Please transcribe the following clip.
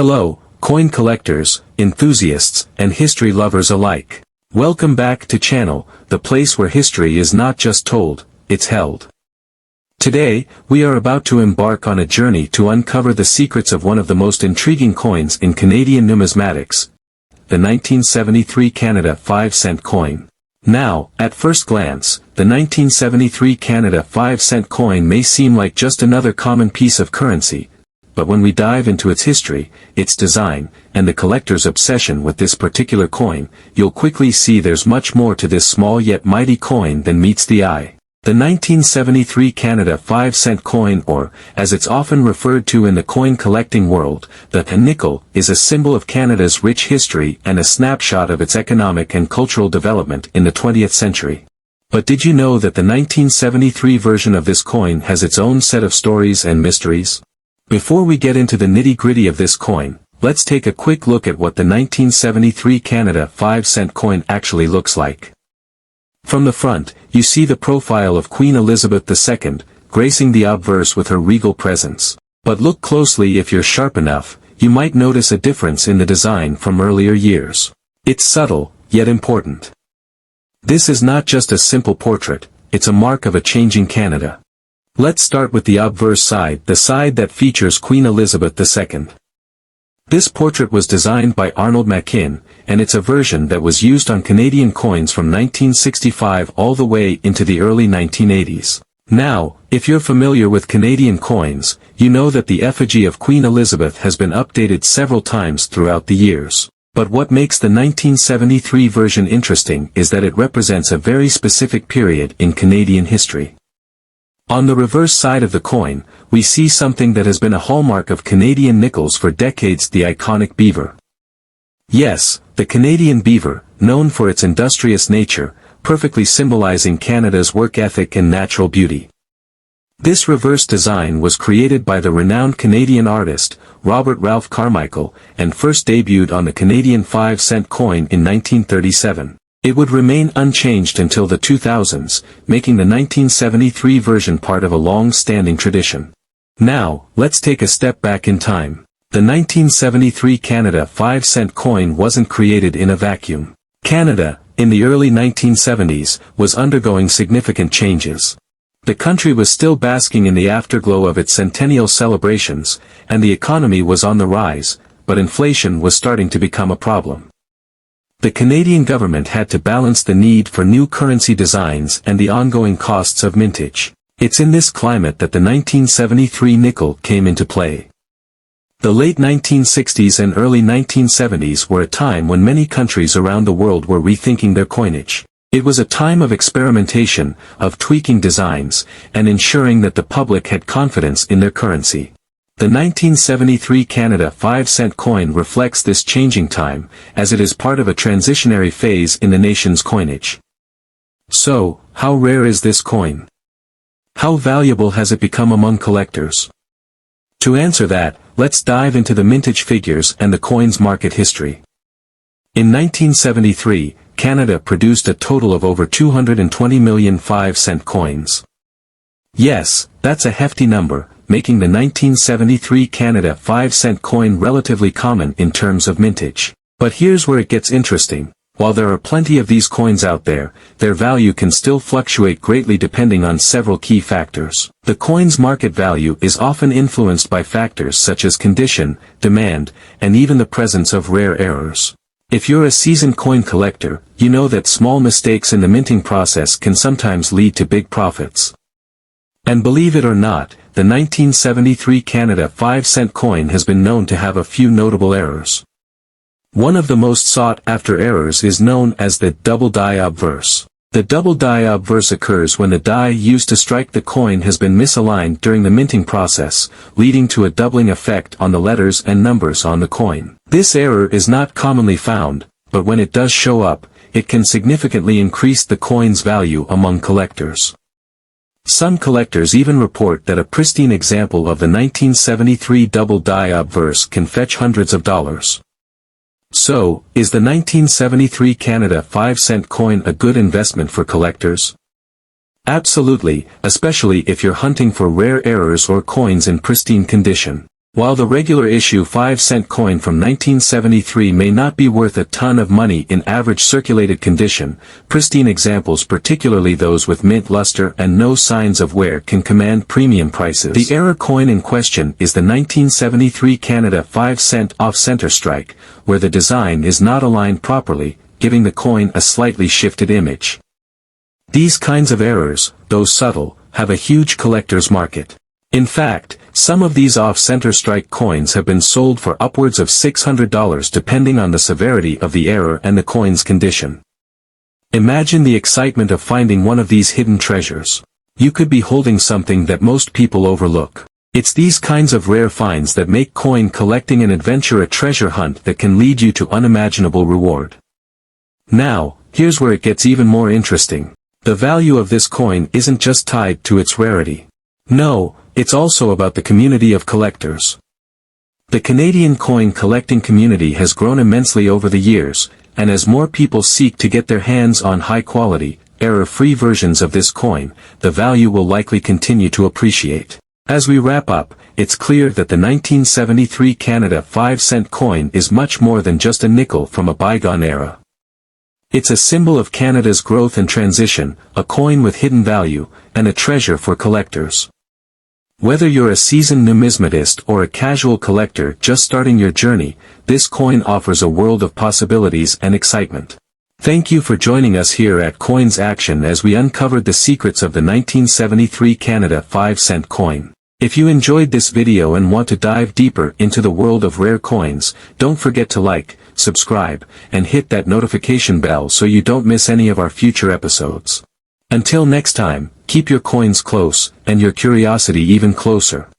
Hello, coin collectors, enthusiasts, and history lovers alike. Welcome back to channel, the place where history is not just told, it's held. Today, we are about to embark on a journey to uncover the secrets of one of the most intriguing coins in Canadian numismatics, the 1973 Canada 5-cent coin. Now, at first glance, the 1973 Canada 5-cent coin may seem like just another common piece of currency, but when we dive into its history, its design, and the collector's obsession with this particular coin, you'll quickly see there's much more to this small yet mighty coin than meets the eye. The 1973 Canada 5-cent coin, or, as it's often referred to in the coin collecting world, the nickel, is a symbol of Canada's rich history and a snapshot of its economic and cultural development in the 20th century. But did you know that the 1973 version of this coin has its own set of stories and mysteries? Before we get into the nitty-gritty of this coin, let's take a quick look at what the 1973 Canada 5-cent coin actually looks like. From the front, you see the profile of Queen Elizabeth II, gracing the obverse with her regal presence. But look closely. If you're sharp enough, you might notice a difference in the design from earlier years. It's subtle, yet important. This is not just a simple portrait, it's a mark of a changing Canada. Let's start with the obverse side, the side that features Queen Elizabeth II. This portrait was designed by Arnold Makin, and it's a version that was used on Canadian coins from 1965 all the way into the early 1980s. Now, if you're familiar with Canadian coins, you know that the effigy of Queen Elizabeth has been updated several times throughout the years. But what makes the 1973 version interesting is that it represents a very specific period in Canadian history. On the reverse side of the coin, we see something that has been a hallmark of Canadian nickels for decades: the iconic beaver. Yes, the Canadian beaver, known for its industrious nature, perfectly symbolizing Canada's work ethic and natural beauty. This reverse design was created by the renowned Canadian artist, Robert Ralph Carmichael, and first debuted on the Canadian 5-cent coin in 1937. It would remain unchanged until the 2000s, making the 1973 version part of a long-standing tradition. Now, let's take a step back in time. The 1973 Canada 5-cent coin wasn't created in a vacuum. Canada, in the early 1970s, was undergoing significant changes. The country was still basking in the afterglow of its centennial celebrations, and the economy was on the rise, but inflation was starting to become a problem. The Canadian government had to balance the need for new currency designs and the ongoing costs of mintage. It's in this climate that the 1973 nickel came into play. The late 1960s and early 1970s were a time when many countries around the world were rethinking their coinage. It was a time of experimentation, of tweaking designs, and ensuring that the public had confidence in their currency. The 1973 Canada 5-cent coin reflects this changing time, as it is part of a transitionary phase in the nation's coinage. So, how rare is this coin? How valuable has it become among collectors? To answer that, let's dive into the mintage figures and the coin's market history. In 1973, Canada produced a total of over 220 million 5-cent coins. Yes, that's a hefty number, making the 1973 Canada 5-cent coin relatively common in terms of mintage. But here's where it gets interesting. While there are plenty of these coins out there, their value can still fluctuate greatly depending on several key factors. The coin's market value is often influenced by factors such as condition, demand, and even the presence of rare errors. If you're a seasoned coin collector, you know that small mistakes in the minting process can sometimes lead to big profits. And believe it or not, the 1973 Canada 5-cent coin has been known to have a few notable errors. One of the most sought-after errors is known as the double die obverse. The double die obverse occurs when the die used to strike the coin has been misaligned during the minting process, leading to a doubling effect on the letters and numbers on the coin. This error is not commonly found, but when it does show up, it can significantly increase the coin's value among collectors. Some collectors even report that a pristine example of the 1973 double die obverse can fetch hundreds of dollars. So, is the 1973 Canada 5-cent coin a good investment for collectors? Absolutely, especially if you're hunting for rare errors or coins in pristine condition. While the regular issue 5-cent coin from 1973 may not be worth a ton of money in average circulated condition, pristine examples, particularly those with mint luster and no signs of wear, can command premium prices. The error coin in question is the 1973 Canada 5-cent off-center strike, where the design is not aligned properly, giving the coin a slightly shifted image. These kinds of errors, though subtle, have a huge collector's market. In fact, some of these off-center strike coins have been sold for upwards of $600 depending on the severity of the error and the coin's condition. Imagine the excitement of finding one of these hidden treasures. You could be holding something that most people overlook. It's these kinds of rare finds that make coin collecting an adventure, a treasure hunt that can lead you to unimaginable reward. Now, here's where it gets even more interesting. The value of this coin isn't just tied to its rarity. No, it's also about the community of collectors. The Canadian coin collecting community has grown immensely over the years, and as more people seek to get their hands on high-quality, error-free versions of this coin, the value will likely continue to appreciate. As we wrap up, it's clear that the 1973 Canada 5-cent coin is much more than just a nickel from a bygone era. It's a symbol of Canada's growth and transition, a coin with hidden value, and a treasure for collectors. Whether you're a seasoned numismatist or a casual collector just starting your journey, this coin offers a world of possibilities and excitement. Thank you for joining us here at Coins Action as we uncovered the secrets of the 1973 Canada 5-cent coin. If you enjoyed this video and want to dive deeper into the world of rare coins, don't forget to like, subscribe, and hit that notification bell so you don't miss any of our future episodes. Until next time, keep your coins close, and your curiosity even closer.